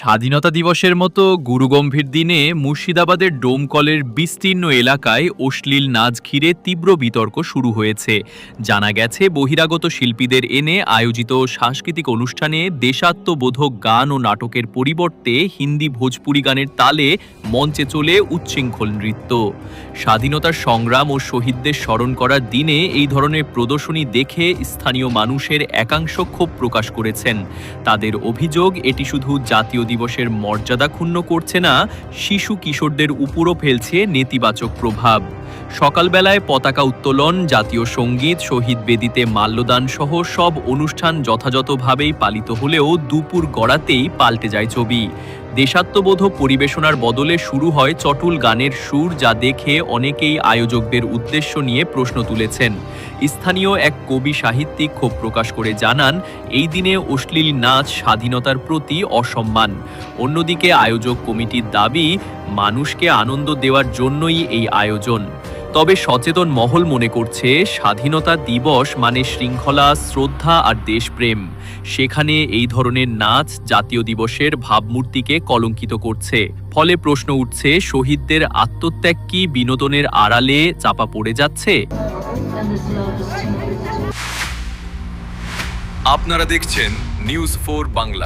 স্বাধীনতা দিবসের মতো গুরুগম্ভীর দিনে মুর্শিদাবাদের ডোমকলের বিস্তীর্ণ এলাকায় অশ্লীল নাচ ঘিরে তীব্র বিতর্ক শুরু হয়েছে। জানা গেছে, বহিরাগত শিল্পীদের এনে আয়োজিত সাংস্কৃতিক অনুষ্ঠানে দেশাত্মবোধক গান ও নাটকের পরিবর্তে হিন্দি ভোজপুরি গানের তালে মঞ্চে চলে উচ্ছৃঙ্খল নৃত্য। স্বাধীনতার সংগ্রাম ও শহীদদের স্মরণ করার দিনে এই ধরনের প্রদর্শনী দেখে স্থানীয় মানুষের একাংশ ক্ষোভ প্রকাশ করেছেন। তাদের অভিযোগ, এটি শুধু জাতীয় দিবসের মর্যাদা ক্ষুণ্ণ করছে না, শিশু কিশোরদের উপরও ফেলছে নেতিবাচক প্রভাব। সকালবেলায় পতাকা উত্তোলন, জাতীয় সঙ্গীত, শহীদ বেদিতে মাল্যদান সহ সব অনুষ্ঠান যথাযথভাবেই পালিত হলেও দুপুর গড়াতেই পাল্টে যায় ছবি। দেশাত্মবোধক পরিবেশনার বদলে শুরু হয় চটুল গানের সুর, যা দেখে অনেকেই আয়োজকদের উদ্দেশ্য নিয়ে প্রশ্ন তুলেছেন। স্থানীয় এক কবি সাহিত্যিক ক্ষোভ প্রকাশ করে জানান, এই দিনে অশ্লীল নাচ স্বাধীনতার প্রতি অসম্মান। অন্যদিকে আয়োজক কমিটির দাবি, মানুষকে আনন্দ দেওয়ার জন্যই এই আয়োজন। তবে সচেতন মহল মনে করছে, স্বাধীনতা দিবস মানে শৃঙ্খলা, শ্রদ্ধা আর দেশপ্রেম। সেখানে এই ধরনের নাচ জাতীয় দিবসের ভাবমূর্তিকে কলঙ্কিত করছে। ফলে প্রশ্ন উঠছে, শহীদদের আত্মত্যাগ কি বিনোদনের আড়ালে চাপা পড়ে যাচ্ছে? আপনারা দেখছেন নিউজ 4 বাংলা।